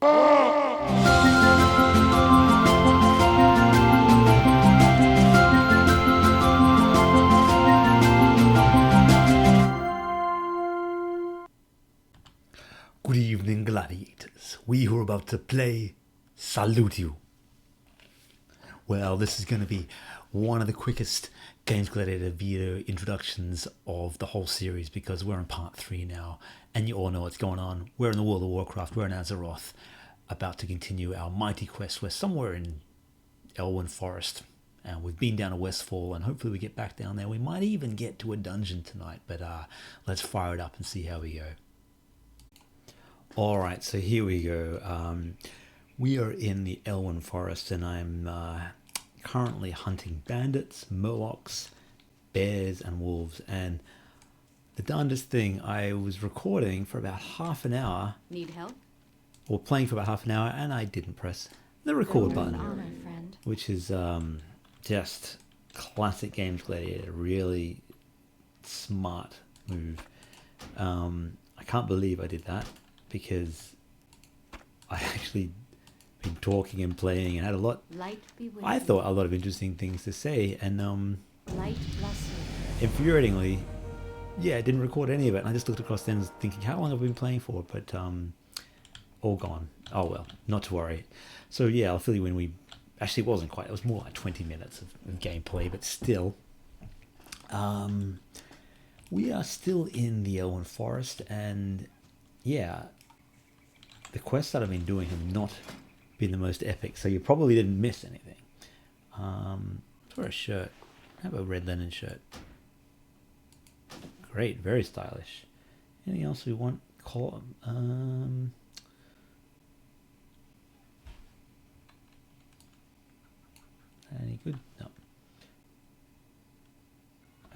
Good evening, gladiators. We who are about to play salute you. Well, this is going to be one of the quickest Games Gladiator video introductions of the whole series because we're in part 3 now, and you all know what's going on. We're in the world of Warcraft, we're in Azeroth, about to continue our mighty quest. We're somewhere in Elwynn Forest, and we've been down to Westfall, and hopefully we get back down there. We might even get to a dungeon tonight, but let's fire it up and see how we go. Alright, so here we go. We are in the Elwynn Forest, and I'm currently hunting bandits, Murlocs, bears, and wolves. And the darndest thing, I was recording for about half an hour. Need help? Or playing for about half an hour, and I didn't press the record button. Friend. Which is just classic Games Gladiator. Really smart move. I can't believe I did that, because I actually been talking and playing and had a lot. I thought a lot of interesting things to say, and infuriatingly, yeah, I didn't record any of it. And I just looked across then thinking, how long have I been playing for? But all gone. Oh well, not to worry. So yeah, I'll fill you in. Actually, it wasn't quite. It was more like 20 minutes of gameplay, but still. We are still in the Elwynn Forest, and yeah, the quests that I've been doing have not been the most epic, so you probably didn't miss anything. Let's wear a shirt. I have a red linen shirt. Great, very stylish. Anything else we want? Any good? No.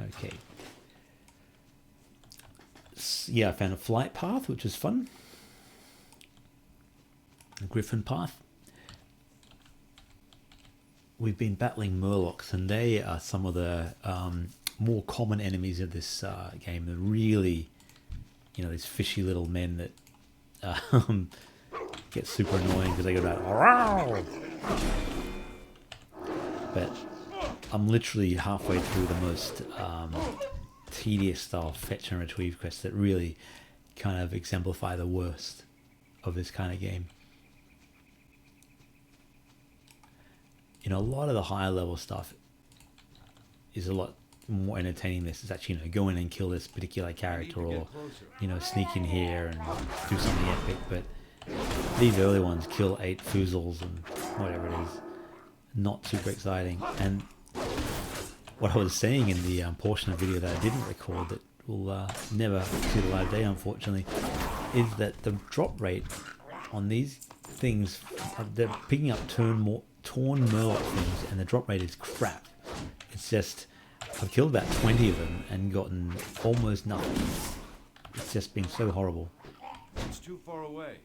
Okay. Yeah, I found a flight path, which was fun. A griffin path. We've been battling Murlocs, and they are some of the more common enemies of this game. They're really, you know, these fishy little men that get super annoying because they go like, but I'm literally halfway through the most tedious style fetch and retrieve quests that really kind of exemplify the worst of this kind of game. You know, a lot of the higher level stuff is a lot more entertaining. This is actually, you know, go in and kill this particular character, or, you know, sneak in here and do something epic. But these early ones, kill 8 foozles and whatever it is, not super exciting. And what I was saying in the portion of the video that I didn't record, that will never see the light of day unfortunately, is that the drop rate on these things, they're picking up torn Murloc things, and the drop rate is crap. It's just, I've killed about 20 of them and gotten almost nothing. It's just been so horrible. It's too far away.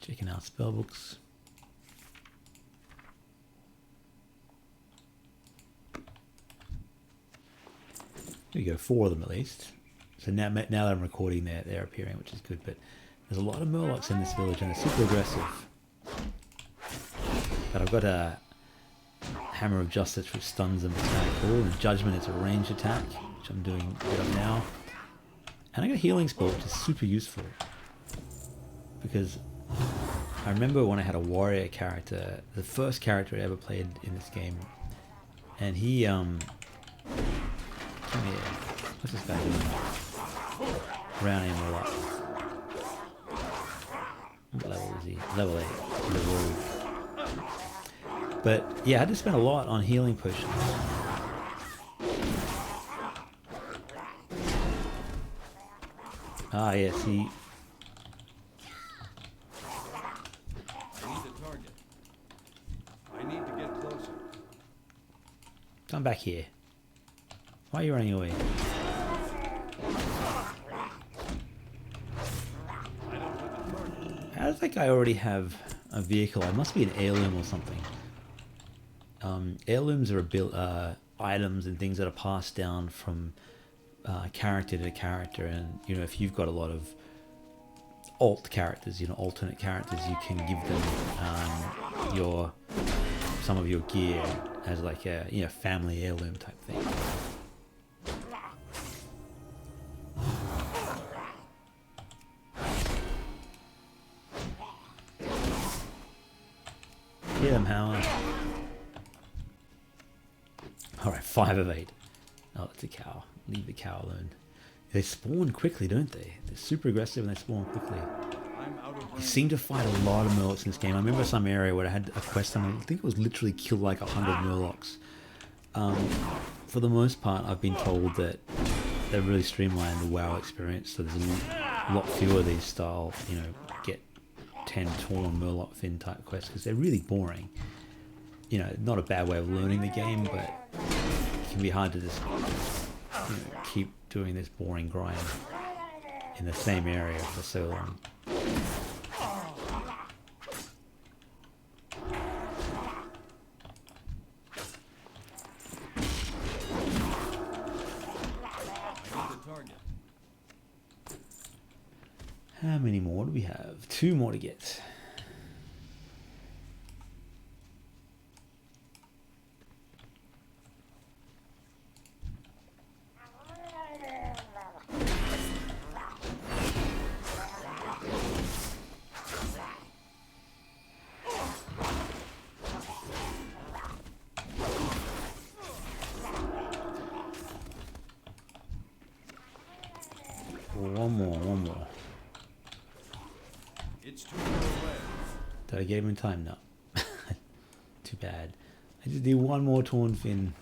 Checking out spellbooks. There you go, 4 of them at least. So now that I'm recording, they're appearing, which is good. But there's a lot of Murlocs in this village, and they're super aggressive. But I've got a Hammer of Justice, which stuns them. It's kind of cool. And Judgment is a ranged attack, which I'm doing a bit of now. And I got a healing spell, which is super useful, because I remember when I had a warrior character, the first character I ever played in this game, and he come here. What's this guy doing? Rounding him all up. What level is he? Level 8. Level. But yeah, I had to spend a lot on healing potions. Ah, yeah, see. I need the target. I need to get closer. Come back here. Why are you running away? How does that guy already have a vehicle? It must be an heirloom or something. Heirlooms are items and things that are passed down from character to character, and you know, if you've got a lot of alt characters, you know, alternate characters, you can give them some of your gear as like a, you know, family heirloom type thing. Get them, Howard. Alright, 5 of 8. Oh, that's a cow. Leave the cow alone. They spawn quickly, don't they? They're super aggressive and they spawn quickly. You seem to fight a lot of Murlocs in this game. I remember some area where I had a quest on, I think it was literally kill like 100 Murlocs. For the most part, I've been told that they've really streamlined the WoW experience, so there's a lot fewer of these style, you know, get 10 torn Murloc fin type quests, because they're really boring. You know, not a bad way of learning the game, but it can be hard to just, you know, keep doing this boring grind in the same area for so long. How many more do we have? 2 more to get. One more. It's too far away. Did I get him in time? No. Too bad. I just need one more torn fin.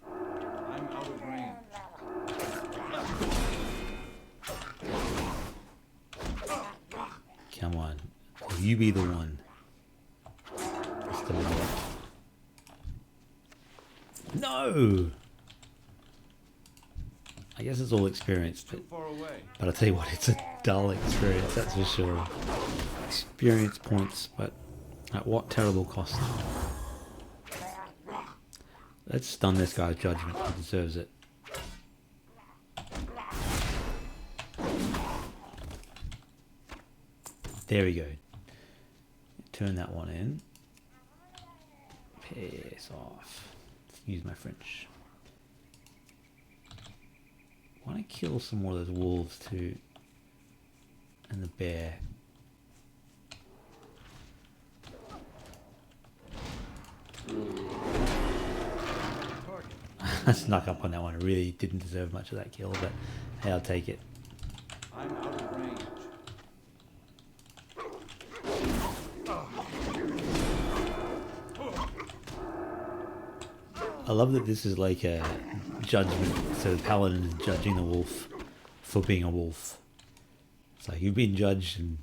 I'm out of range. Come on. Will you be the one? Mr. Murloc. No! I guess it's all experience, Too far away. but I'll tell you what, it's a dull experience, that's for sure. Experience points, but at what terrible cost. Let's stun this guy's judgment, he deserves it. There we go. Turn that one in. Piss off. Excuse my French. I want to kill some more of those wolves too. And the bear. I snuck up on that one. I really didn't deserve much of that kill, but hey, I'll take it. I'm out of range. I love that this is like a judgment, so the paladin is judging the wolf for being a wolf. It's like you've been judged and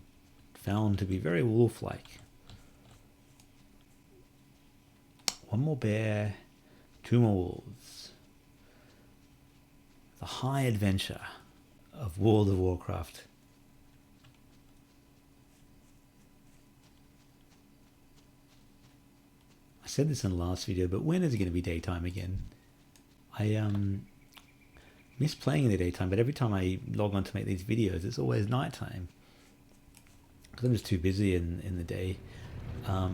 found to be very wolf-like. One more bear, 2 more wolves. The high adventure of World of Warcraft. I said this in the last video, but when is it going to be daytime again? I miss playing in the daytime, but every time I log on to make these videos, it's always nighttime. Because I'm just too busy in the day. I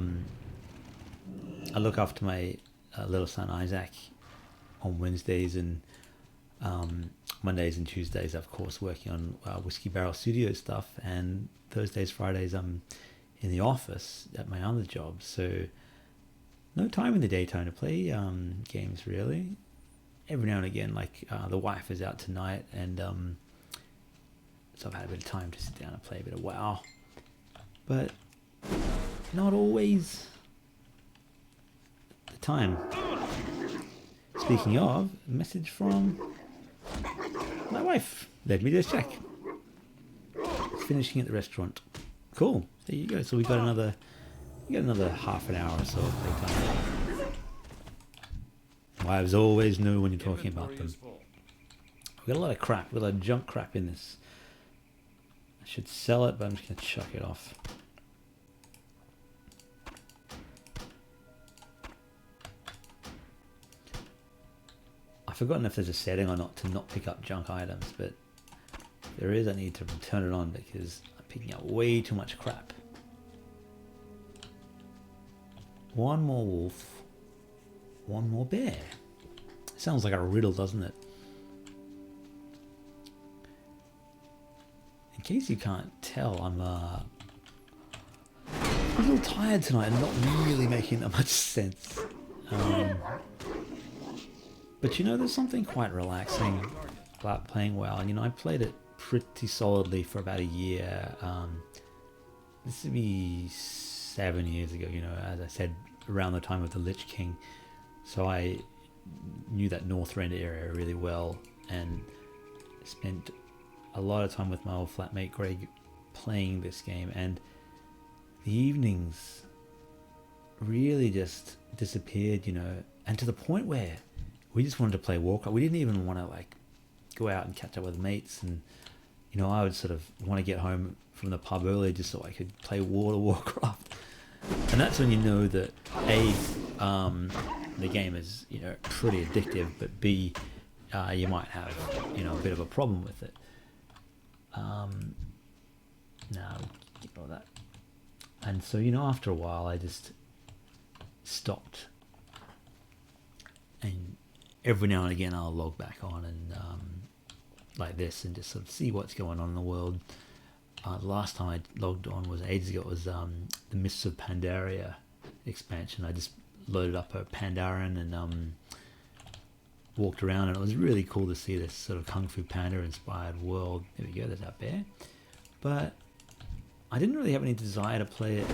look after my little son Isaac on Wednesdays, and Mondays and Tuesdays, of course, working on Whiskey Barrel Studio stuff, and Thursdays, Fridays, I'm in the office at my other job, so no time in the daytime to play games, really. Every now and again, like the wife is out tonight, and so I've had a bit of time to sit down and play a bit of WoW, but not always the time. Speaking of, a message from my wife. Let me just check. Finishing at the restaurant. Cool. There you go. So we got another half an hour or so of playtime. Wives always know when you're talking about them. We've got a lot of crap, we've got a lot of junk crap in this. I should sell it, but I'm just going to chuck it off. I forgotten if there's a setting or not to not pick up junk items, but if there is, I need to turn it on because I'm picking up way too much crap. One more wolf, one more bear. Sounds like a riddle, doesn't it? In case you can't tell, I'm a little tired tonight and not really making that much sense. But you know, there's something quite relaxing about playing WoW. And you know, I played it pretty solidly for about a year. This would be 7 years ago, you know, as I said, around the time of the Lich King. So I knew that Northrend area really well and spent a lot of time with my old flatmate Greg playing this game, and the evenings really just disappeared, you know, and to the point where we just wanted to play Warcraft. We didn't even want to like go out and catch up with mates, and you know, I would sort of want to get home from the pub early just so I could play Warcraft. And that's when you know that A, the game is, you know, pretty addictive, but B, you might have, you know, a bit of a problem with it. Now, ignore that. And so, you know, after a while, I just stopped. And every now and again, I'll log back on and like this and just sort of see what's going on in the world. The last time I logged on was ages ago. It was the Mists of Pandaria expansion. I just loaded up a Pandaren and walked around, and it was really cool to see this sort of Kung Fu Panda inspired world. There we go, there's our bear. But I didn't really have any desire to play it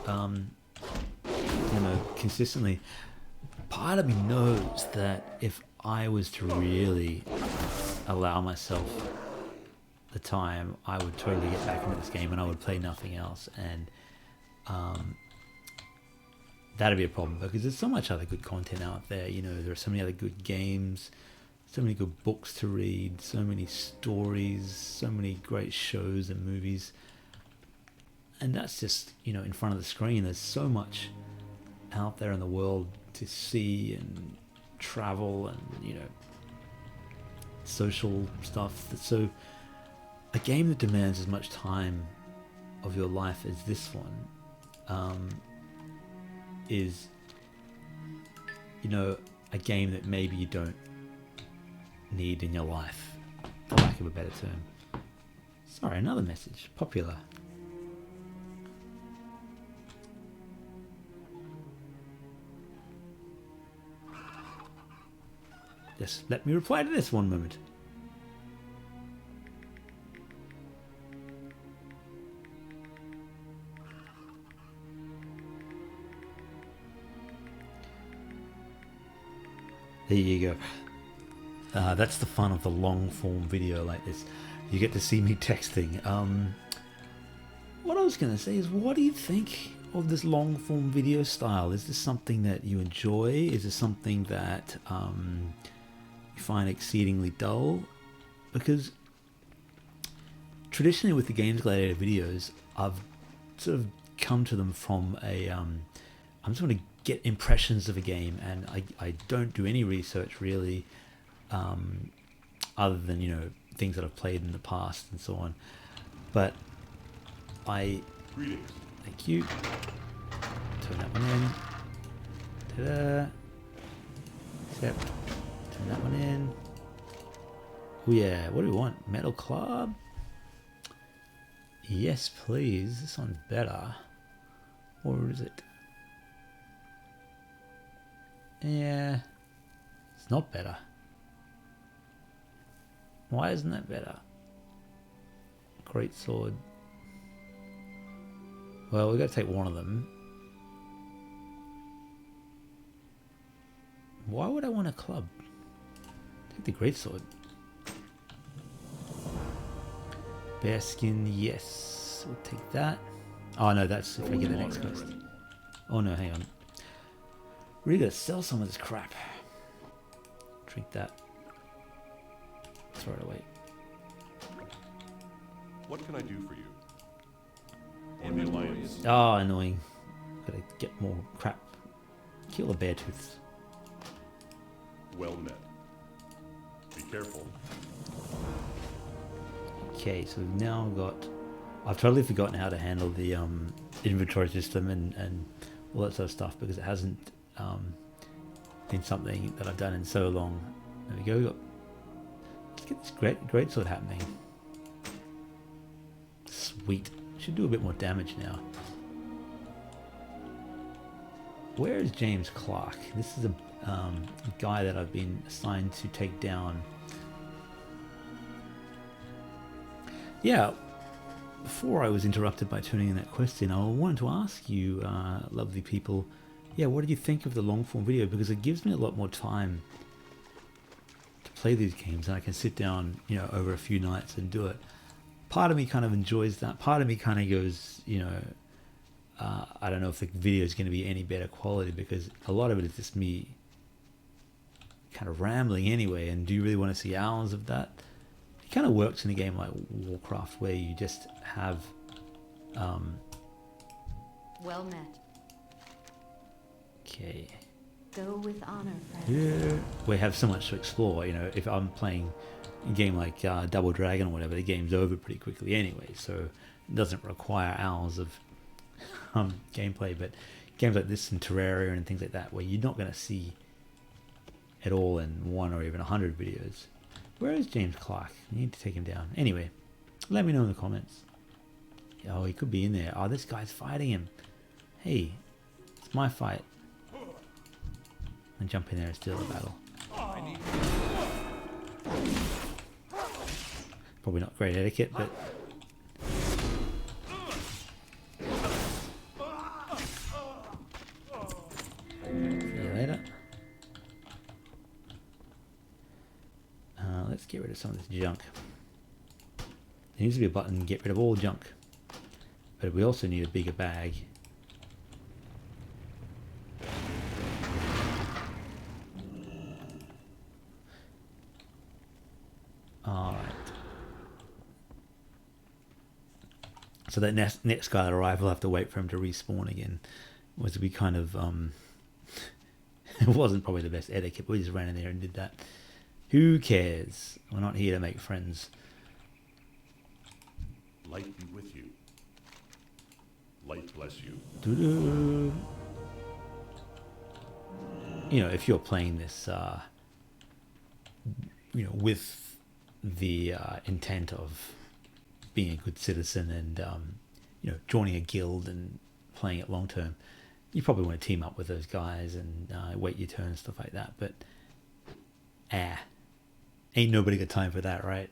you know, consistently. Part of me knows that if I was to really allow myself the time, I would totally get back into this game and I would play nothing else, and that'd be a problem because there's so much other good content out there. You know, there are so many other good games, so many good books to read, so many stories, so many great shows and movies, and that's just, you know, in front of the screen. There's so much out there in the world to see and travel and, you know, social stuff. So a game that demands as much time of your life as this one is, you know, a game that maybe you don't need in your life, for lack of a better term. Sorry, another message. Popular. Just let me reply to this one moment. There you go. That's the fun of the long form video like this. You get to see me texting. What I was going to say is, what do you think of this long form video style? Is this something that you enjoy? Is this something that you find exceedingly dull? Because traditionally with the Games Gladiator videos, I've sort of come to them from a I'm just going to get impressions of a game, and I don't do any research really, other than, you know, things that I've played in the past and so on. But Greetings. Thank you. Turn that one in. Ta-da. Accept. Turn that one in. Oh yeah, what do we want? Metal Club? Yes, please. This one's better. Or is it? Yeah. It's not better. Why isn't that better? Great sword. Well, we've got to take one of them. Why would I want a club? Take the greatsword. Bearskin, yes. We'll take that. Oh no, that's if I get the next quest. Oh no, hang on. Really gotta sell some of this crap. Drink that. Throw it away. What can I do for you? In the Alliance. Oh, annoying. Gotta get more crap. Kill the bear tooths. Well met. Be careful. Okay, so we've now got... I've totally forgotten how to handle the inventory system and all that sort of stuff because it hasn't been something that I've done in so long. There we go. Let's get this great sword happening. Sweet. Should do a bit more damage now. Where is James Clark? This is a guy that I've been assigned to take down. Yeah, before I was interrupted by turning in that question, I wanted to ask you, lovely people, yeah, what did you think of the long form video? Because it gives me a lot more time to play these games, and I can sit down, you know, over a few nights and do it. Part of me kind of enjoys that. Part of me kind of goes, you know, I don't know if the video is going to be any better quality because a lot of it is just me kind of rambling anyway. And do you really want to see hours of that? It kind of works in a game like Warcraft where you just have well met. Okay. Go with honor, friend. Yeah. We have so much to explore. You know, if I'm playing a game like Double Dragon or whatever, the game's over pretty quickly anyway, so it doesn't require hours of gameplay. But games like this and Terraria and things like that, where you're not going to see it all in 1 or even 100 videos. Where is James Clark? I need to take him down. Anyway, let me know in the comments. Oh, he could be in there. Oh, this guy's fighting him. Hey, it's my fight. And jump in there and steal the battle. Probably not great etiquette, but see you later. Let's get rid of some of this junk. There needs to be a button to get rid of all junk, but we also need a bigger bag. So that next guy that arrives, we'll have to wait for him to respawn again. Was we kind of it wasn't probably the best etiquette, but we just ran in there and did that. Who cares? We're not here to make friends. Light be with you. Light bless you. Doo-doo. You know, if you're playing this, you know, with the intent of being a good citizen and you know, joining a guild and playing it long term, you probably want to team up with those guys and wait your turn and stuff like that. But ain't nobody got time for that, right?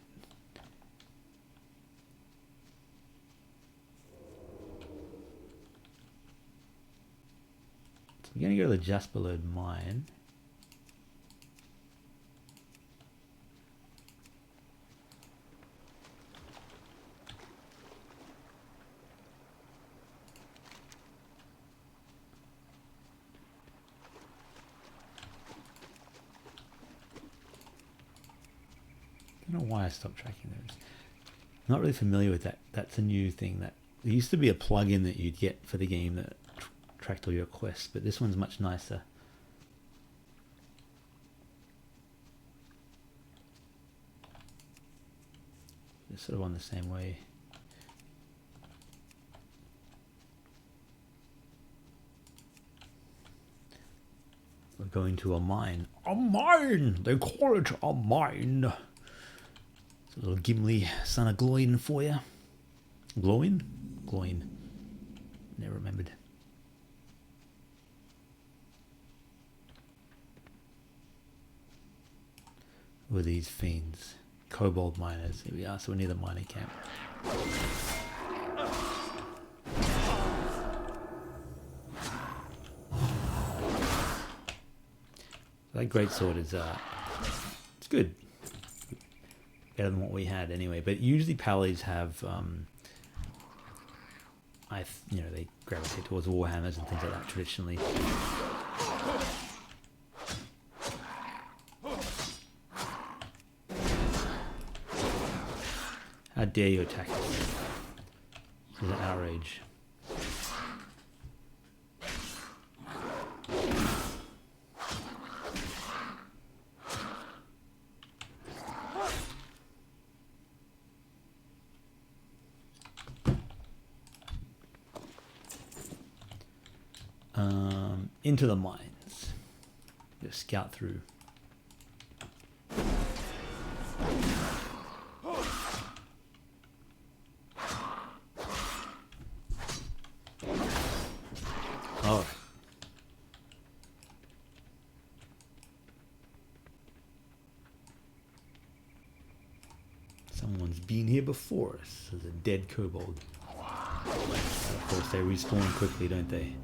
So we're gonna go to the just below mine. I don't know why I stopped tracking those. I'm not really familiar with that. That's a new thing. That there used to be a plugin that you'd get for the game that tracked all your quests, but this one's much nicer. It's sort of on the same way. We're going to a mine. A mine! They call it a mine. It's a little Gimli, son of Gloin for you. Gloin? Gloin. Never remembered. Who are these fiends? Kobold miners. Here we are, so we're near the mining camp. That greatsword is it's good. Better than what we had anyway. But usually pallies have you know, they gravitate towards warhammers and things like that traditionally. How dare you attack us? This is an outrage. Into the mines. Just scout through. Oh. Someone's been here before us. There's a dead kobold. Of course, they respawn quickly, don't they?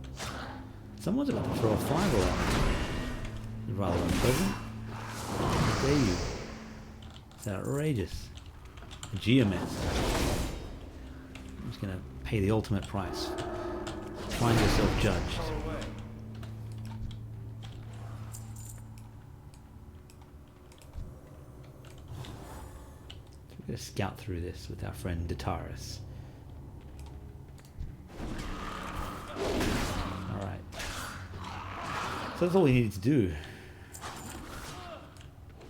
Someone's about to throw a fireball at me. It's rather unpleasant. How dare you? It's outrageous. A geomancer. I'm just gonna pay the ultimate price. Find yourself judged. We're gonna scout through this with our friend Dataris. Alright. So that's all we needed to do.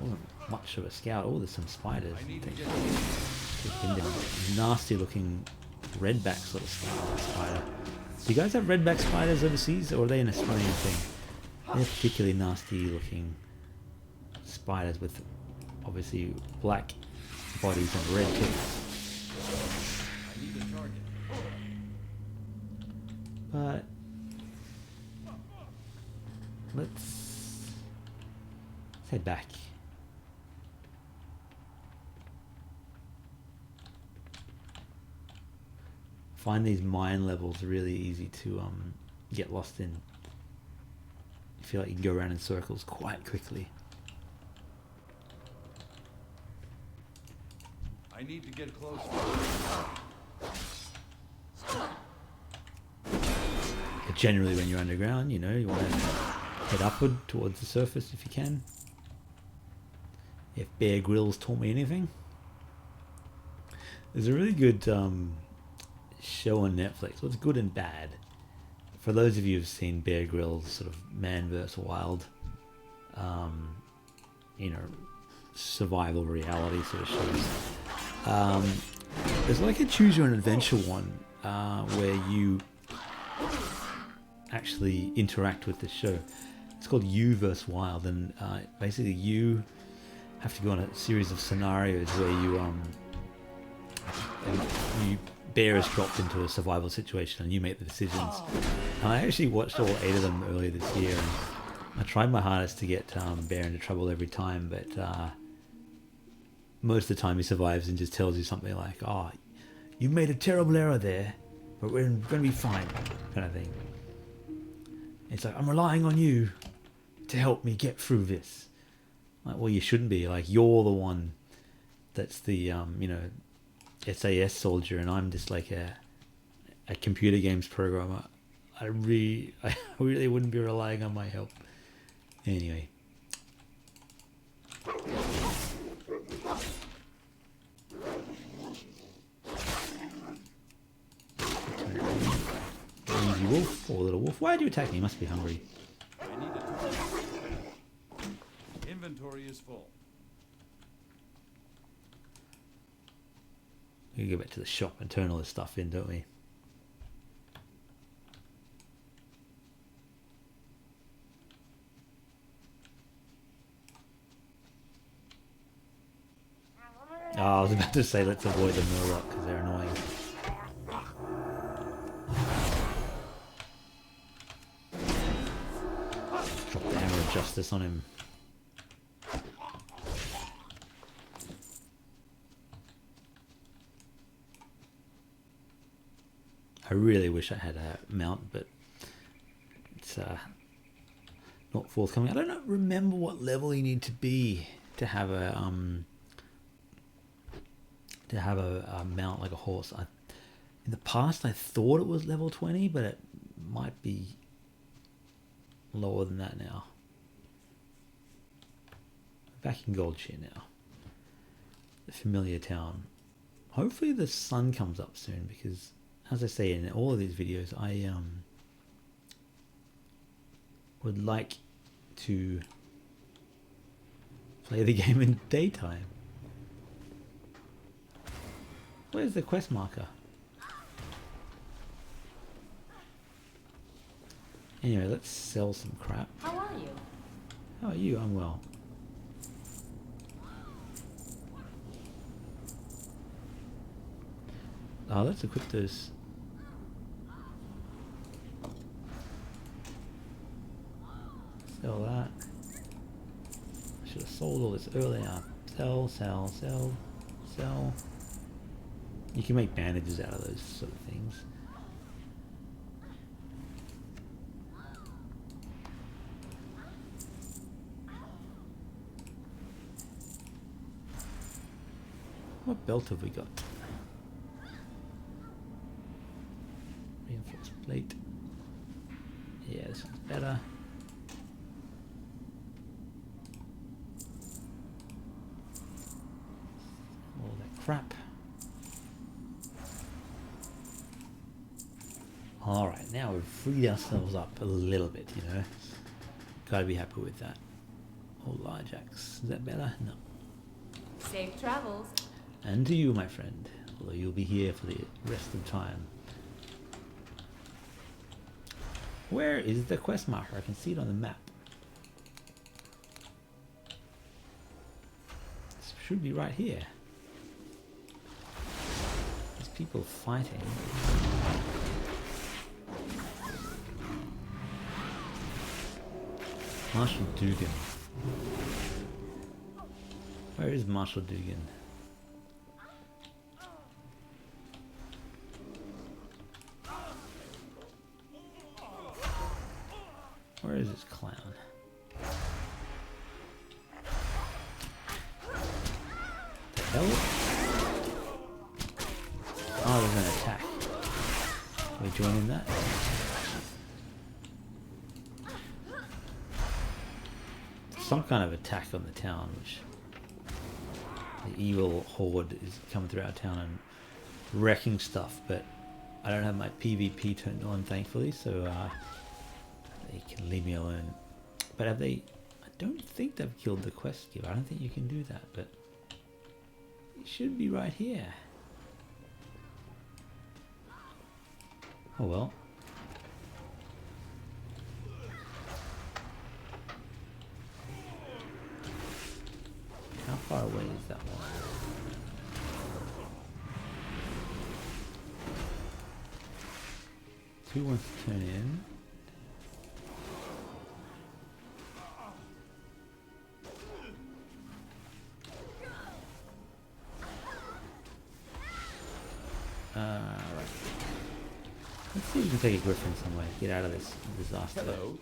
Wasn't much of a scout. Oh, there's some spiders. Nasty looking redback sort of spider. Do you guys have redback spiders overseas, or are they an Australian thing? They're particularly nasty looking spiders with obviously black bodies and red tips. I need a target. But let's head back. Find these mine levels really easy to get lost in. I feel like you can go around in circles quite quickly. I need to get closer. But generally when you're underground, you know, you want to head upward towards the surface if you can. If Bear Grylls taught me anything. There's a really good show on Netflix. Well, it's good and bad. For those of you who've seen Bear Grylls, sort of Man vs. Wild, you know, survival reality sort of shows. There's like a choose your own adventure one where you actually interact with the show. It's called You vs. Wild, and basically you have to go on a series of scenarios where you Bear is dropped into a survival situation and you make the decisions. And I actually watched all 8 of them earlier this year, and I tried my hardest to get Bear into trouble every time, but most of the time he survives and just tells you something like, "Oh, you made a terrible error there, but we're going to be fine," kind of thing. It's like, "I'm relying on you to help me get through this." Like, well, you shouldn't be. Like, you're the one that's the you know, SAS soldier, and I'm just like a computer games programmer. I really wouldn't be relying on my help. Anyway. Easy wolf or little wolf. Why did you attack me? You must be hungry. I need a target. Inventory is full. We go back to the shop and turn all this stuff in, don't we? Oh, I was about to say let's avoid the Murlocs because they're annoying. Drop the hammer of justice on him. I really wish I had a mount, but it's not forthcoming. I don't remember what level you need to be to have a mount like a horse. In the past, I thought it was level 20, but it might be lower than that now. Back in Goldshire now. The familiar town. Hopefully the sun comes up soon, because as I say in all of these videos, I would like to play the game in daytime. Where's the quest marker? Anyway, let's sell some crap. How are you? How are you? I'm well. Let's equip those. Sell that. I should have sold all this earlier. Sell, sell, sell, sell. You can make bandages out of those sort of things. What belt have we got? Reinforced plate. Yeah, this one's better. All that crap. Alright, now we've freed ourselves up a little bit, you know. Gotta be happy with that. Oh, large axe. Is that better? No. Safe travels. And to you, my friend, although you'll be here for the rest of time. Where is the quest marker? I can see it on the map. It should be right here. There's people fighting. Marshal Dugan. Where is Marshal Dugan? Where is this clown? The hell? Oh, there's an attack. Are we joining that? Some kind of attack on the town, which the evil horde is coming through our town and wrecking stuff, but I don't have my PvP turned on, thankfully, so they can leave me alone. But have they... I don't think they've killed the quest giver. I don't think you can do that, but it should be right here. Oh well. How far away is that one? Who wants to turn in? Right. Let's see if we can take a griffin somewhere. Get out of this disaster. Hello.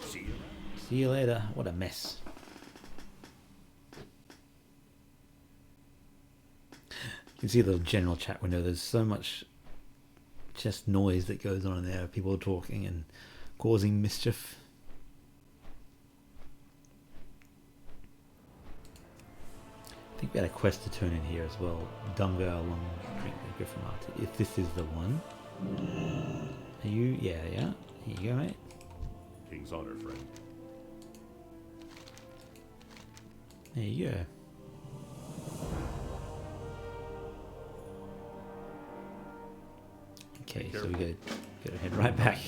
See you. See you later. What a mess. You can see the general chat window. There's so much just noise that goes on in there. People talking and causing mischief. I think we had a quest to turn in here as well. Dunga along drink the Griffin Marty. If this is the one. Are you? Yeah, yeah. Here you go, mate. King's honor, friend. There you go. Okay, so we gotta head right back.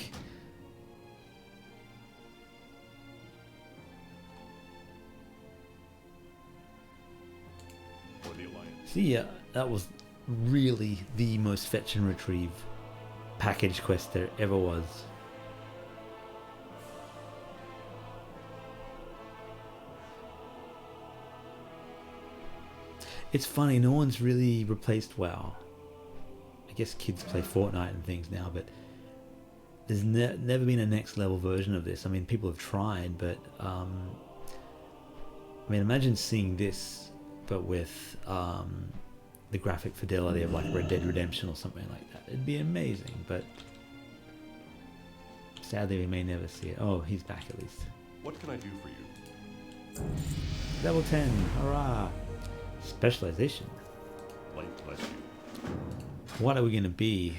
For the Alliance. See, yeah, that was really the most fetch and retrieve package quest there ever was. It's funny, no one's really replaced WoW. I guess kids play Fortnite and things now, but there's never been a next level version of this. I mean, people have tried, but I mean, imagine seeing this, but with the graphic fidelity of like Red Dead Redemption or something like that. It'd be amazing, but sadly we may never see it. Oh, he's back at least. What can I do for you? Level 10, hurrah! Specialization. Light bless you. What are we going to be?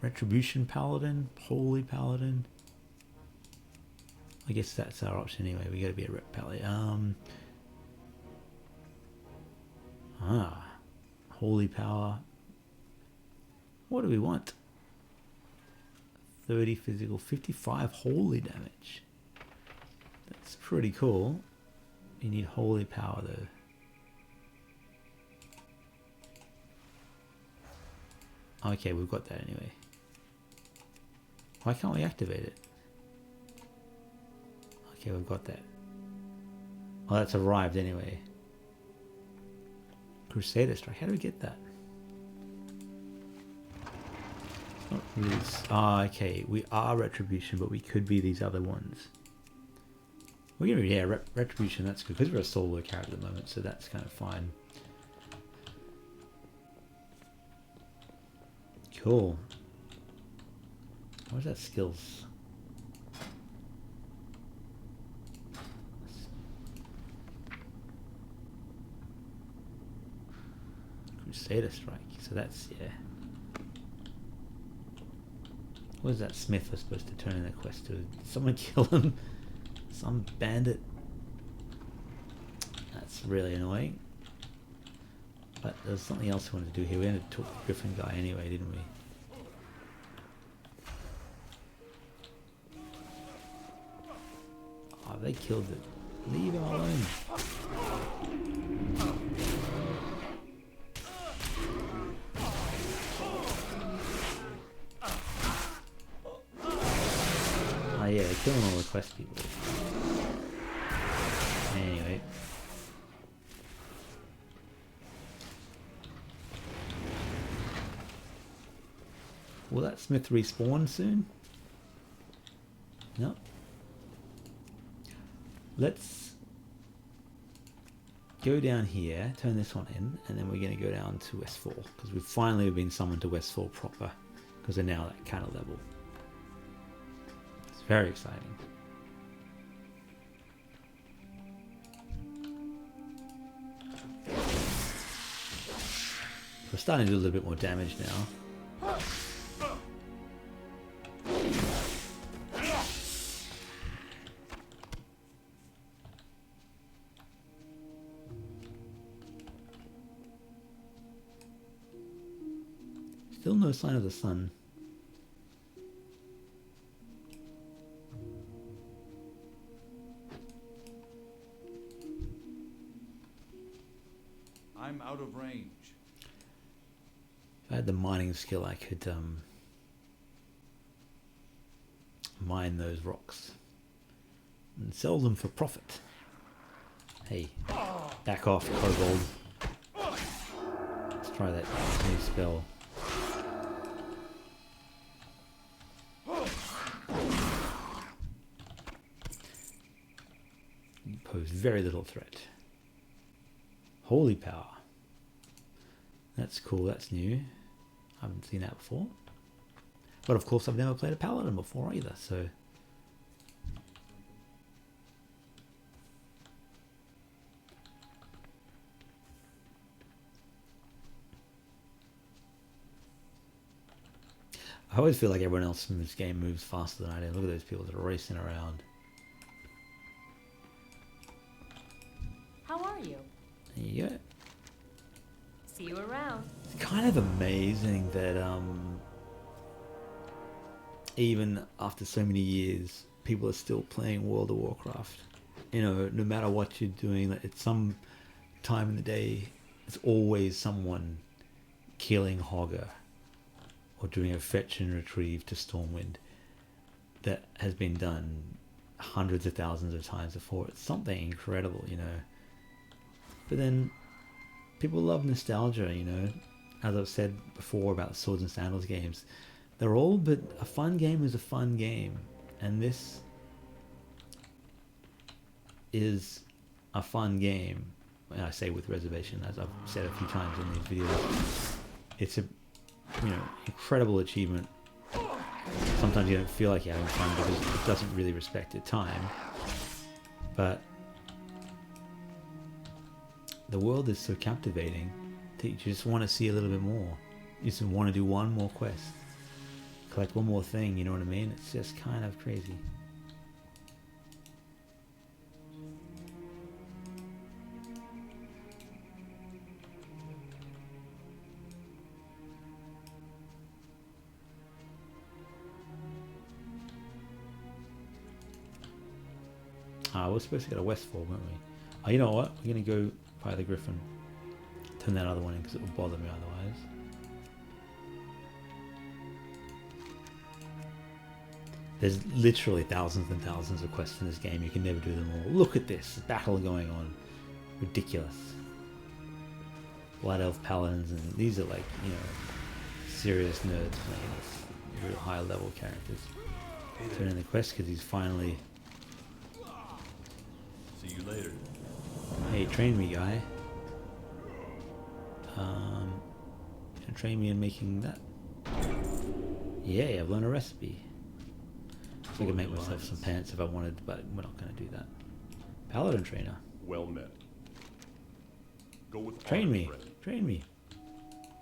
Retribution Paladin? Holy Paladin? I guess that's our option anyway. We got to be a Rep Paladin. Ah, holy power. What do we want? 30 physical, 55 holy damage. That's pretty cool. You need holy power though. Okay, we've got that anyway. Why can't we activate it? Okay, we've got that. Oh, that's arrived anyway. Crusader Strike. How do we get that? It's not really. Ah, okay. We are Retribution, but we could be these other ones. We're gonna be, yeah, Retribution. That's good because we're a solo character at the moment, so that's kind of fine. Cool. Where's that skills? Crusader Strike. So that's, yeah. What is that Smith was supposed to turn in the quest to? Did someone kill him? Some bandit? That's really annoying. But there's something else we wanted to do here. We ended up talking to the Griffin guy anyway, didn't we? Oh, they killed it. Leave him alone. Oh yeah, they're killing all the quest people. Anyway. Will that Smith respawn soon? No. Let's go down here, turn this one in, and then we're going to go down to Westfall, because we've finally been summoned to Westfall proper, because they're now that kind of level. It's very exciting. We're starting to do a little bit more damage now. Still no sign of the sun. I'm out of range. If I had the mining skill, I could mine those rocks and sell them for profit. Hey, back off, Kobold. Let's try that new spell. You pose very little threat. Holy power. That's cool, that's new. I haven't seen that before. But of course I've never played a paladin before either, so... I always feel like everyone else in this game moves faster than I do. Look at those people that are racing around. How are you? There you go. See you around. It's kind of amazing that even after so many years, people are still playing World of Warcraft. You know, no matter what you're doing, at some time in the day, it's always someone killing Hogger or doing a fetch and retrieve to Stormwind that has been done hundreds of thousands of times before. It's something incredible, you know. But then people love nostalgia, you know. As I've said before about the Swords and Sandals games, they're all, but a fun game is a fun game. And this is a fun game. And I say with reservation, as I've said a few times in these videos. It's a, you know, incredible achievement. Sometimes you don't feel like you're having fun because it doesn't really respect your time. But the world is so captivating that you just want to see a little bit more. You just want to do one more quest, collect one more thing, you know what I mean? It's just kind of crazy. we're supposed to go to Westfall, weren't we? Oh, you know what? We're going to go by the Griffin. Turn that other one in because it would bother me otherwise. There's literally thousands and thousands of quests in this game. You can never do them all. Look at this battle going on. Ridiculous. Blood Elf Paladins, and these are like, you know, serious nerds playing this. Real high level characters. Turn in the quest because he's finally... See you later. Hey, train me, guy. And train me in making that. Yeah, I've learned a recipe. So I could make myself some pants if I wanted, but we're not going to do that. Paladin trainer. Well met. Go with Train honor, me. friend. Train me.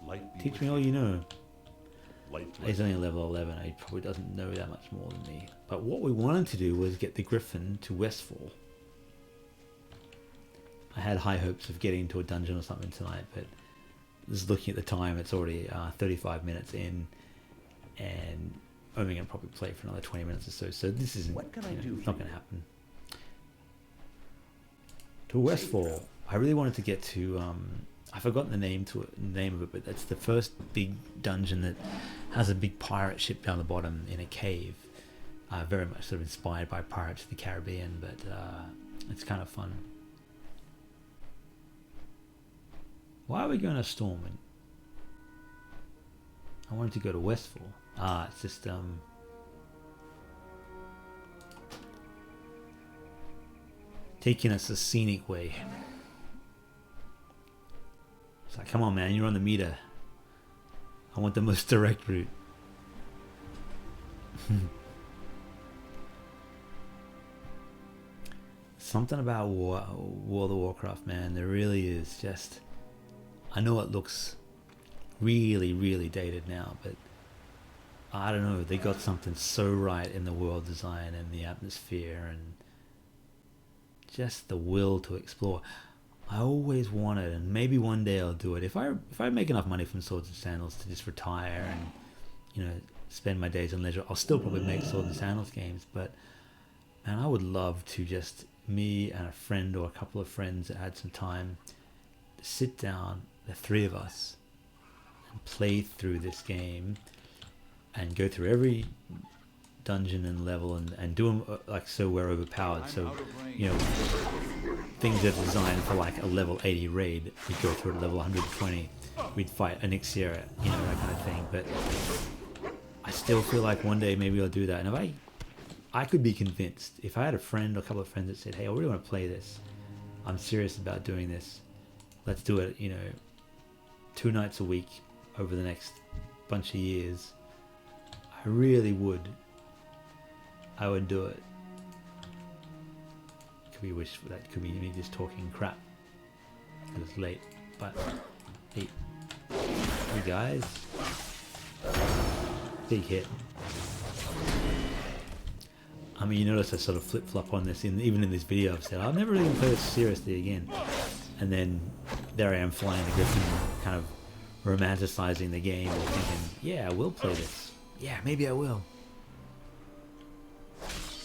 Light be Teach with me all you. you know. Light He's only level 11. He probably doesn't know that much more than me. But what we wanted to do was get the Griffin to Westfall. I had high hopes of getting to a dungeon or something tonight, but just looking at the time, it's already 35 minutes in, and only going to probably play for another 20 minutes or so. So this isn't, What can I you know, do it's for not going to happen. To Westfall, I really wanted to get to. I've forgotten the name of it, but it's the first big dungeon that has a big pirate ship down the bottom in a cave. Very much sort of inspired by Pirates of the Caribbean, but it's kind of fun. Why are we going to Stormwind? I wanted to go to Westfall. It's just taking us a scenic way. It's like, come on, man, you're on the meter. I want the most direct route. Something about World of Warcraft, man. There really is. Just, I know it looks really, really dated now, but I don't know. They got something so right in the world design and the atmosphere and just the will to explore. I always wanted, and maybe one day I'll do it. If I make enough money from Swords and Sandals to just retire and, you know, spend my days on leisure, I'll still probably make Swords and Sandals games. But man, I would love to just, me and a friend or a couple of friends that had some time, to sit down, the three of us, and play through this game and go through every dungeon and level and do them like so we're overpowered. So, you know, things that are designed for like a level 80 raid, we'd go through at level 120. We'd fight an Elixir, you know, that kind of thing. But I still feel like one day maybe I'll do that. And if I could be convinced, if I had a friend or a couple of friends that said, hey, I really want to play this, I'm serious about doing this, let's do it, you know, 2 nights a week over the next bunch of years, I really would. I would do it. Could be wish that could be me just talking crap because it's late. But hey guys, big hit. I mean, you notice I sort of flip flop on this. Even in this video, I've said I'll never really play this seriously again, and then there I am flying the Griffin, kind of romanticizing the game, and thinking, yeah, I will play this. Yeah, maybe I will.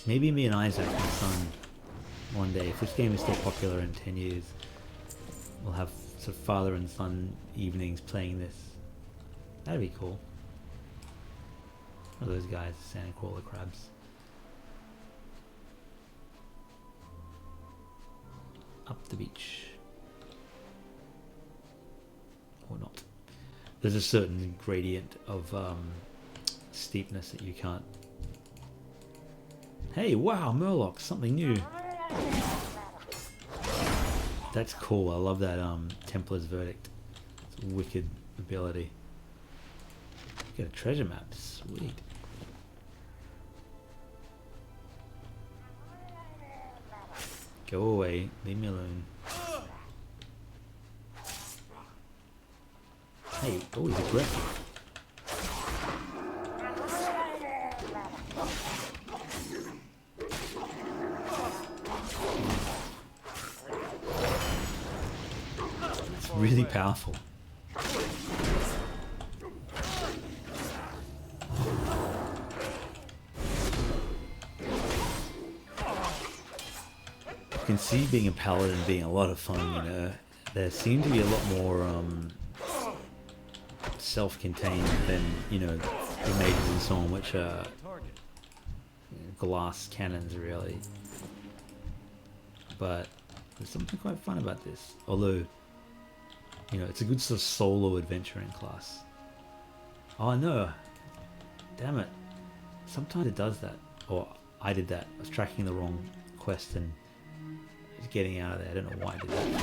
Maybe me and Isaac, my son, one day, if this game is still popular in 10 years, we'll have sort of father and son evenings playing this. That'd be cool. What are those guys, sandcrawler crabs? Up the beach. Or not. There's a certain gradient of steepness that you can't. Hey, wow, Murlocs, something new. That's cool. I love that Templar's Verdict. It's a wicked ability. Get a treasure map. Sweet. Go away. Leave me alone. Hey, oh, he's aggressive. It's really powerful. can see being a paladin being a lot of fun, you know. There seem to be a lot more self-contained than, you know, the mages and so on, which are glass cannons really. But there's something quite fun about this. Although, you know, it's a good sort of solo adventuring class. Oh no! Damn it. Sometimes it does that. Or I did that. I was tracking the wrong quest and was getting out of there. I don't know why I did that.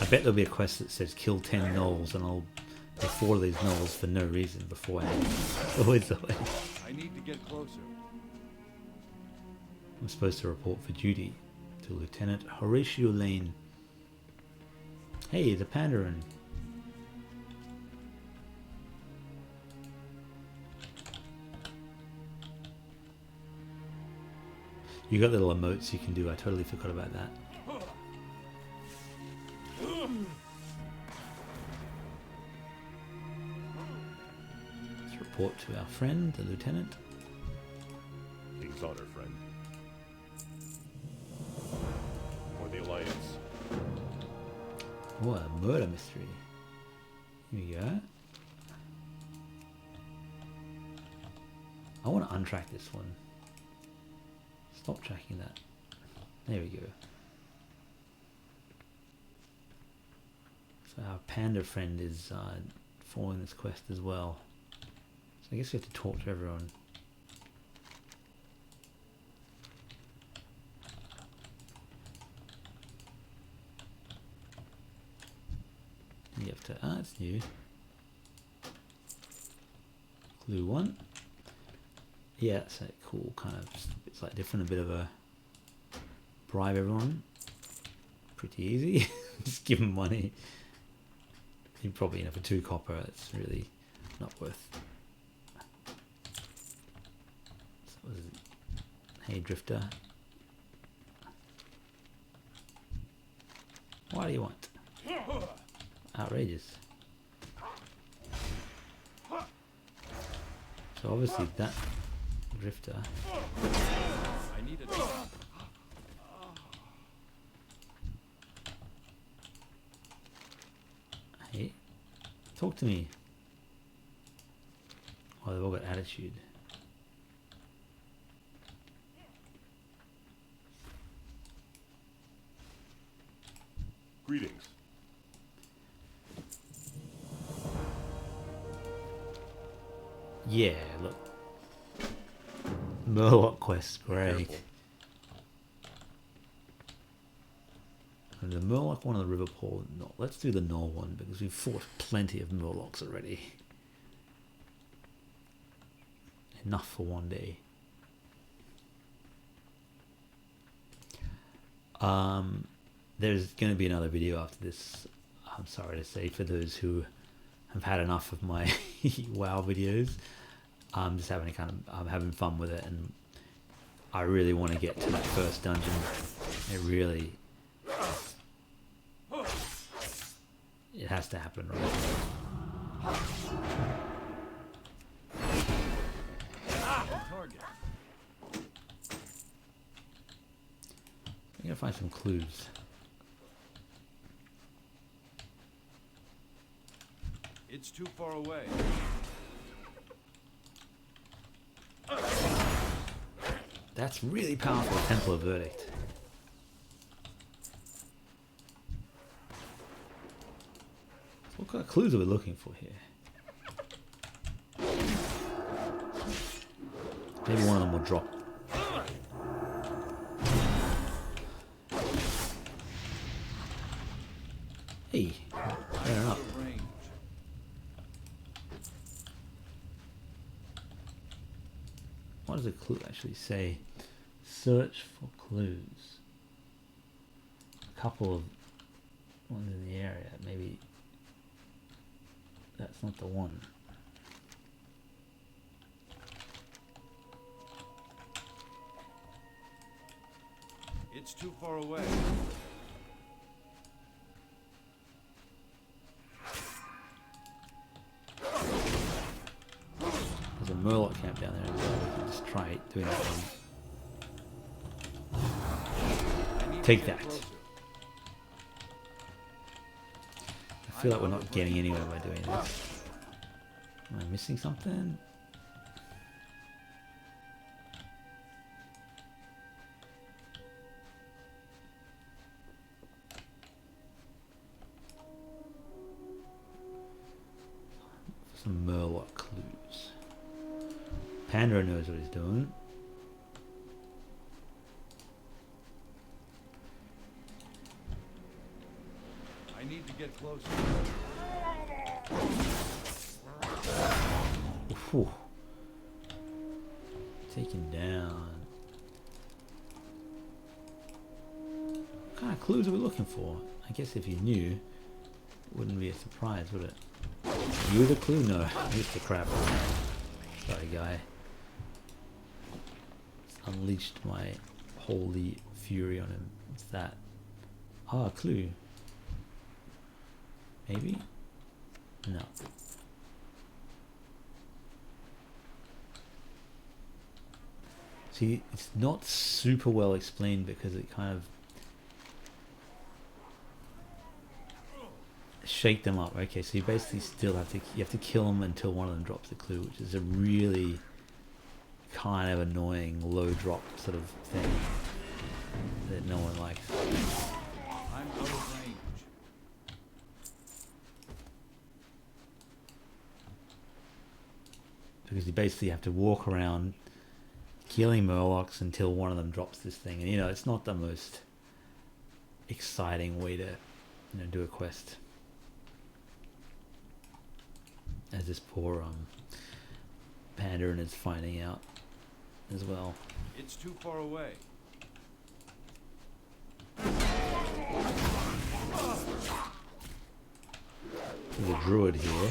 I bet there'll be a quest that says kill 10 gnolls and I'll do 4 of these gnolls for no reason beforehand. Always the way. I need to get closer. I'm supposed to report for duty to Lieutenant Horatio Lane. Hey, the Pandarin. You got little emotes you can do. I totally forgot about that. Let's report to our friend, the lieutenant. King's honor, friend. For the Alliance. Oh, a murder mystery. Here we go. I want to untrack this one. Stop tracking that. There we go. So our panda friend is following this quest as well. So I guess we have to talk to everyone. You have to, it's new. Clue 1. Yeah, it's like cool, kind of, it's like different, a bit of a bribe everyone. Pretty easy. Just give them money. You probably, you know, for 2 copper, it's really not worth. So what is it? Hey, Drifter. What do you want? Outrageous. So obviously that Drifter. I need a drop. Hey, talk to me. Oh, they've all got attitude. Greetings. Yeah, look. Murloc quest, great. Careful. And the Murloc one of the River Paul. No, let's do the Gnoll one because we've fought plenty of Murlocs already. Enough for one day. There's going to be another video after this. I'm sorry to say, for those who have had enough of my WoW videos. I'm just having I'm having fun with it, and I really want to get to that first dungeon. It really, it has to happen, right? Target. I'm gonna find some clues. It's too far away. That's really powerful, Temple of Verdict. So what kind of clues are we looking for here? Maybe one of them will drop. Hey, fair enough. Range. What does the clue actually say? Search for clues. A couple of ones in the area. Maybe that's not the one. It's too far away. There's a Murloc camp down there as well. We can just try doing that one. I need Take that. Closer. I feel like we're not getting anywhere by doing this. Am I missing something? Some Murloc clues. Panda knows what he's doing. I need to get closer. Whew. Taken down. What kind of clues are we looking for? I guess if you knew, it wouldn't be a surprise, would it? You the clue? No, he's the crap. Sorry, guy. Unleashed my holy fury on him. What's that? Ah, clue. Maybe? No. See, it's not super well explained because it kind of shake them up. Okay, so you basically still have to kill them until one of them drops the clue, which is a really kind of annoying low drop sort of thing that no one likes. I'm out of range. Because you basically have to walk around killing Murlocs until one of them drops this thing, and you know it's not the most exciting way to do a quest. As this poor Pandarin is finding out as well. It's too far away. There's a druid here.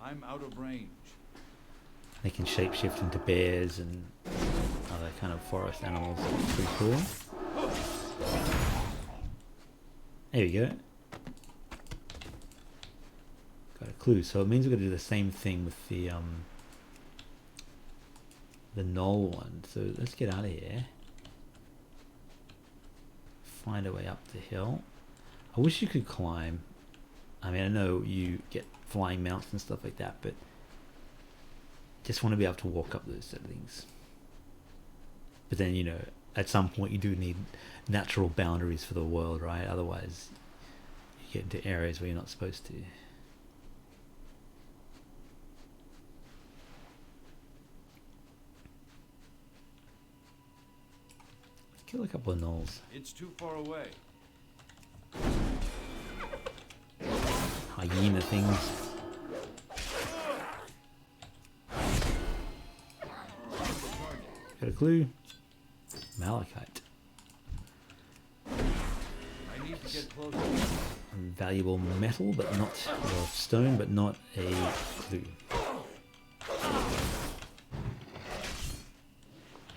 I'm out of range. They can shapeshift into bears and other kind of forest animals. That's pretty cool. There we go. Got a clue. So it means we're going to do the same thing with the knoll one. So let's get out of here. Find a way up the hill. I wish you could climb. I mean, I know you get flying mounts and stuff like that, but just want to be able to walk up those sort of things. But then, at some point you do need natural boundaries for the world, right? Otherwise you get into areas where you're not supposed to. Let's kill a couple of gnolls. It's too far away. Hyena things. Got a clue? Malachite. I need to get closer. Valuable metal, but not, or stone, but not a clue.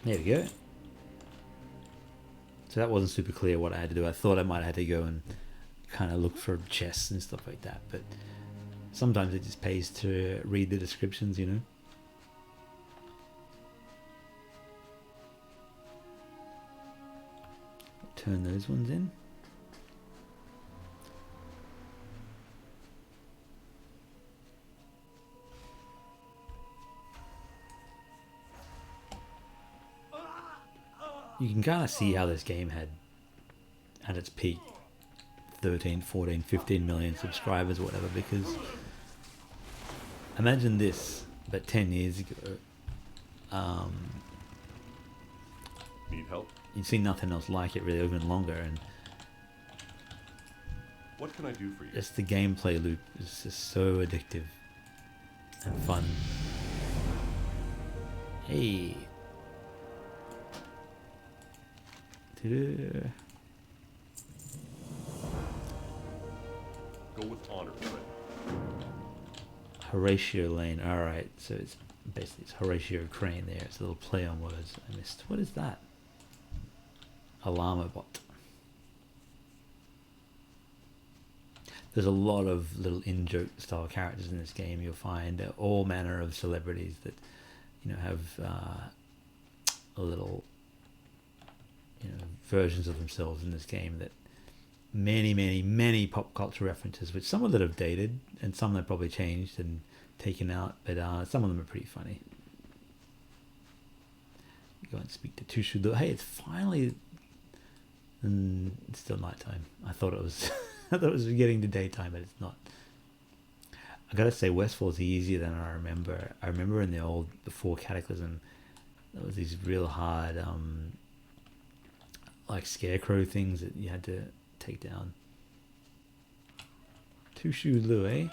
There we go. So that wasn't super clear what I had to do. I thought I might have had to go and kind of look for chests and stuff like that, but sometimes it just pays to read the descriptions, Turn those ones in. You can kind of see how this game had, at its peak, 13, 14, 15 million subscribers or whatever, because imagine this, but 10 years ago, Need help? you'd see nothing else like it really, even longer, and What can I do for you? just the gameplay loop is just so addictive and fun. Hey. Ta-da. Go with honor, friend. Horatio Lane. Alright, so it's basically it's Horatio Crane there. It's a little play on words I missed. What is that? A llama bot. There's a lot of little in-joke style characters in this game. You'll find all manner of celebrities that have little, versions of themselves in this game that many pop culture references, which some of them have dated and some they've probably changed and taken out, but some of them are pretty funny. Go and speak to Tushu. Hey, it's finally it's still nighttime. I thought it was I thought it was getting to daytime, but it's not. I gotta say, Westfall is easier than I remember. I remember in the old, before Cataclysm, there was these real hard like scarecrow things that you had to take down. Tushu Lu, eh?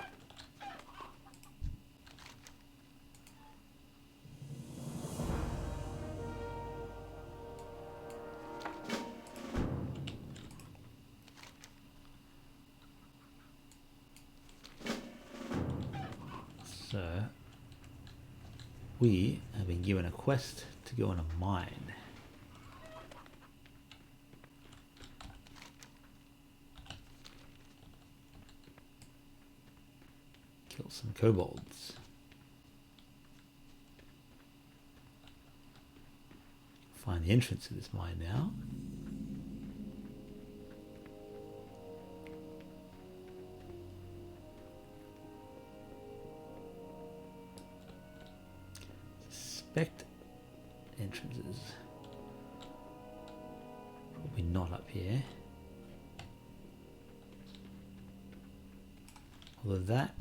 So, we have been given a quest to go on a mine. Kill some kobolds. Find the entrance to this mine now. Suspect entrances. Probably not up here. Although that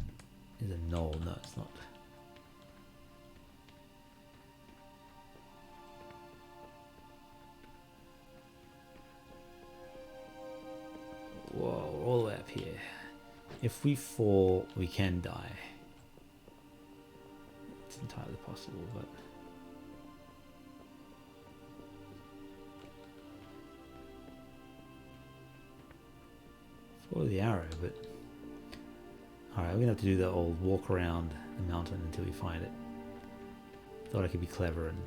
is a knoll. No, it's not. Whoa, all the way up here. If we fall, we can die. It's entirely possible, but... follow the arrow, but... Alright, we're going to have to do the old walk around the mountain until we find it. Thought I could be clever and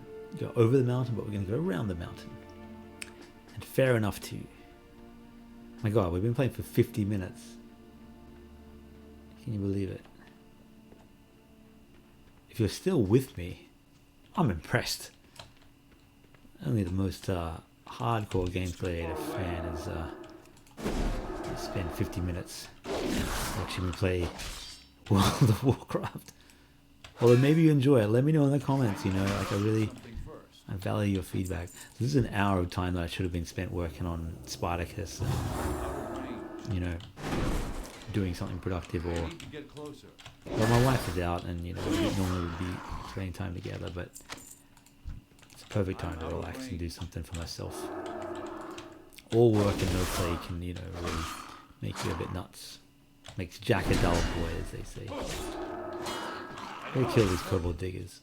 go over the mountain, but we're going to go around the mountain. And fair enough too. My god, we've been playing for 50 minutes. Can you believe it? If you're still with me, I'm impressed. Only the most hardcore Games Gladiator fan is spend 50 minutes watching me play World of Warcraft. Although maybe you enjoy it. Let me know in the comments, I value your feedback. So this is an hour of time that I should have been spent working on Spartacus and, doing something productive, or well, my wife is out and we normally would be spending time together, but it's a perfect time to relax and do something for myself. All work and no play can, really make you a bit nuts. Makes Jack a dull boy, as they say. Go kill these kobold diggers.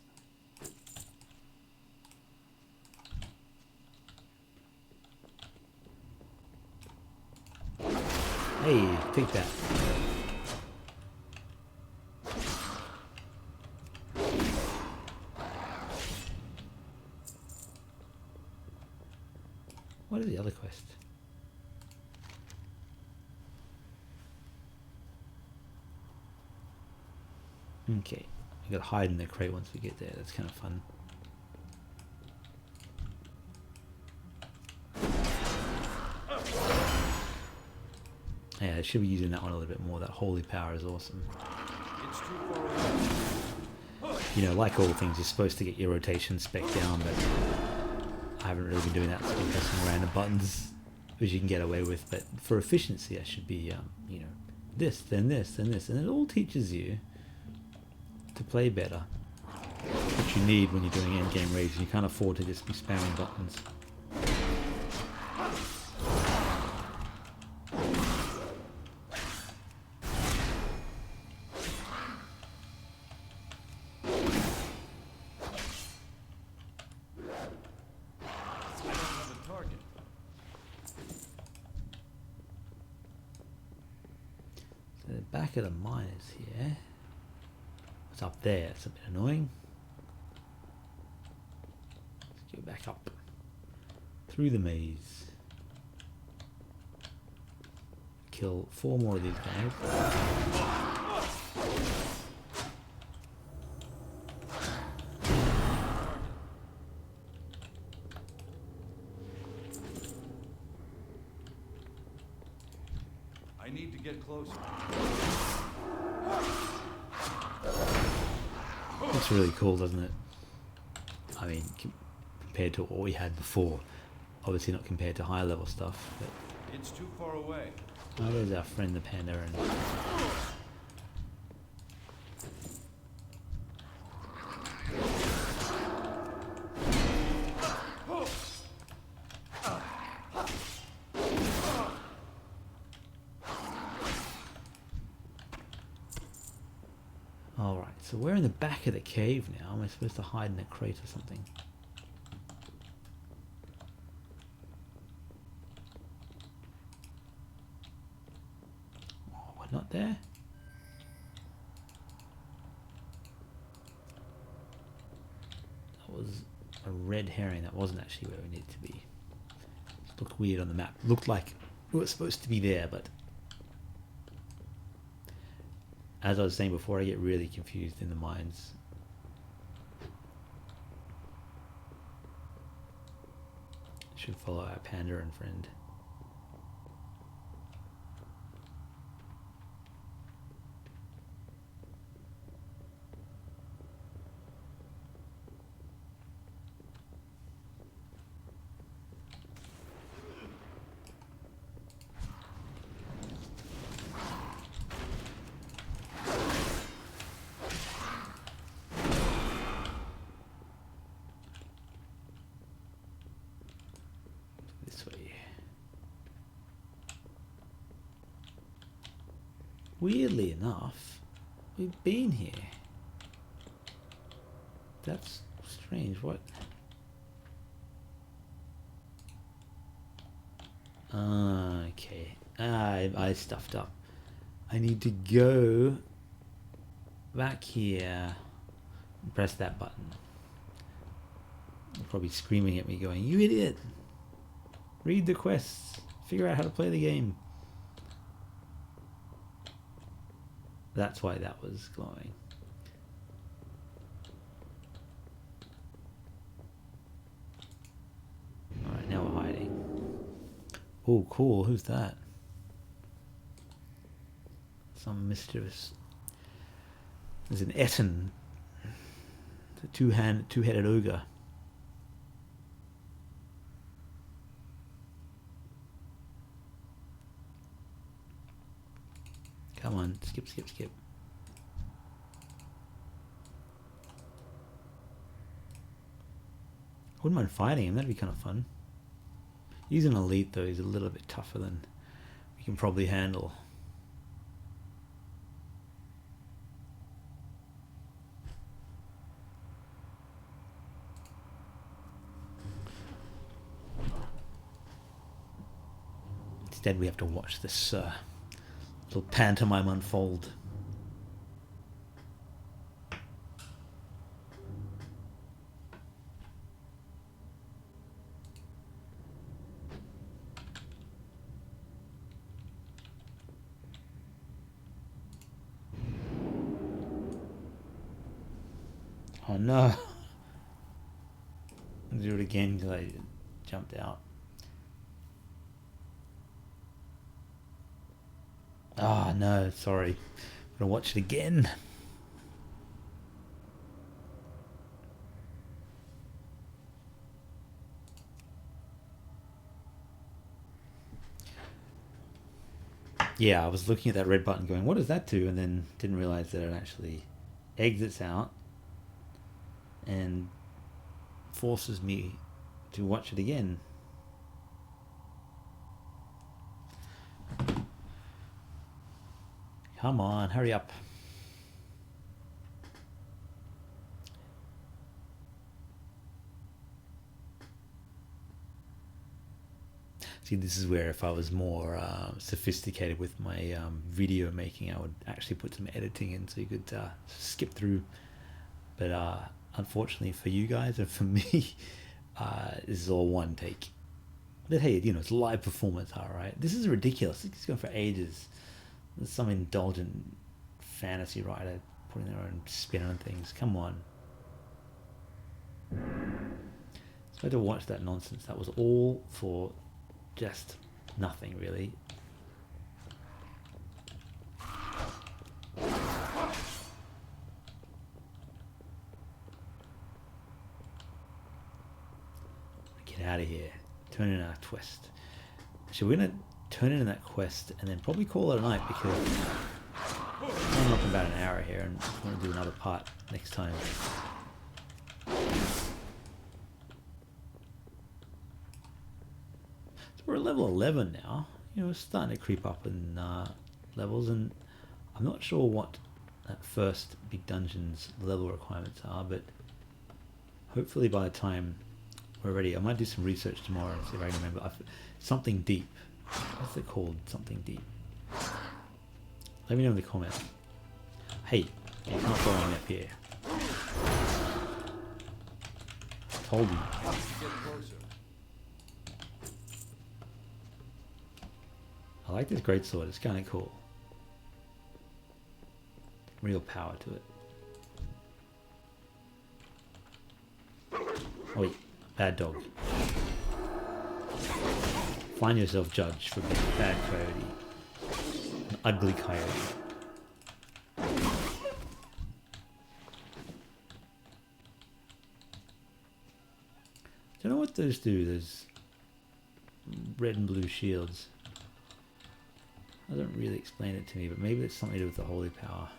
Hey, take that. What is the other quest? Okay, we gotta hide in the crate once we get there. That's kind of fun. Yeah, I should be using that one a little bit more. That holy power is awesome. Like all things, you're supposed to get your rotation spec down, but I haven't really been doing that. So I'm pressing random buttons, which you can get away with. But for efficiency, I should be, this, then this, then this, and it all teaches you to play better, which you need when you're doing endgame raids. You can't afford to just be spamming buttons. So the back of the mine is here. It's up there, it's a bit annoying. Let's go back up. Through the maze. Kill 4 more of these guys. I need to get closer. Looks really cool, doesn't it? I mean, compared to what we had before. Obviously not compared to higher level stuff, but... It's too far away. Oh, there's our friend the panda and... Alright, so we're in the back of the cave now. Am I supposed to hide in a crate or something? Oh, we're not there? That was a red herring. That wasn't actually where we needed to be. It looked weird on the map. Looked like we were supposed to be there, but... As I was saying before, I get really confused in the mines. Should follow our panda and friend. This way. Weirdly enough, we've been here. That's strange. What? Okay. I stuffed up. I need to go back here and press that button. You're probably screaming at me going, "You idiot! Read the quests. Figure out how to play the game." That's why that was glowing. Alright, now we're hiding. Oh, cool. Who's that? Some mischievous... There's an Etten. The two-headed ogre. Come on, skip, skip, skip. I wouldn't mind fighting him, that'd be kind of fun. He's an elite though, he's a little bit tougher than we can probably handle. Instead we have to watch this little pantomime unfold. Oh no. I'll do it again because I jumped out. Ah, no, sorry. I'm gonna watch it again. Yeah, I was looking at that red button going, what does that do? And then didn't realize that it actually exits out and forces me to watch it again. Come on, hurry up. See, this is where if I was more sophisticated with my video making, I would actually put some editing in so you could skip through. But unfortunately for you guys and for me, this is all one take. But hey, you know, it's live performance, alright? This is ridiculous. It's going for ages. There's some indulgent fantasy writer putting their own spin on things. Come on. So I had to watch that nonsense. That was all for just nothing, really. turn in our quest. So we're going to turn in that quest and then probably call it a night because I'm up about an hour here and I want to do another part next time. So we're at level 11 now. You know, we're starting to creep up in levels, and I'm not sure what that first big dungeon's level requirements are, but hopefully by the time we're ready, I might do some research tomorrow and see if I can remember. Something deep. What's it called? Something deep. Let me know in the comments. Hey, you can't follow me up here. Told you. Get closer. I like this greatsword. It's kind of cool. Real power to it. Oh wait, bad dog. Find yourself judged for being a bad coyote. An ugly coyote. Don't know what those do, those red and blue shields. Doesn't really explain it to me, but maybe it's something to do with the holy power.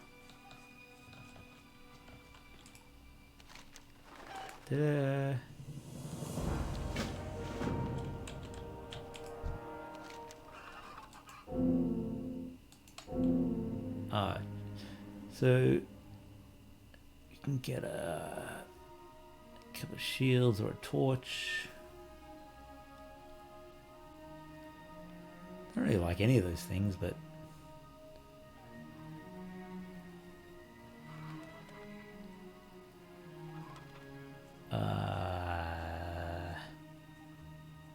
Ta-da! Alright, so you can get a couple of shields or a torch. I don't really like any of those things, but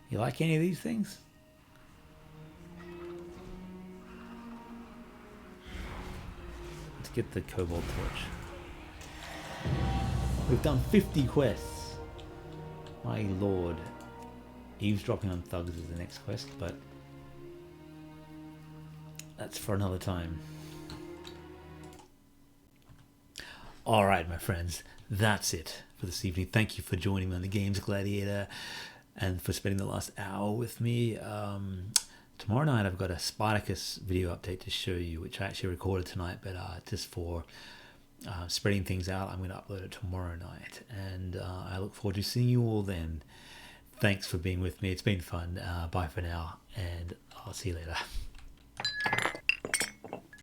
you like any of these things? Let's get the Kobold torch. We've done 50 quests. My lord. Eavesdropping on thugs is the next quest, but that's for another time. Alright, my friends, that's it for this evening. Thank you for joining me on the Games Gladiator and for spending the last hour with me. Tomorrow night I've got a Spartacus video update to show you, which I actually recorded tonight, but just for spreading things out, I'm going to upload it tomorrow night. And I look forward to seeing you all then. Thanks for being with me. It's been fun. Bye for now, and I'll see you later.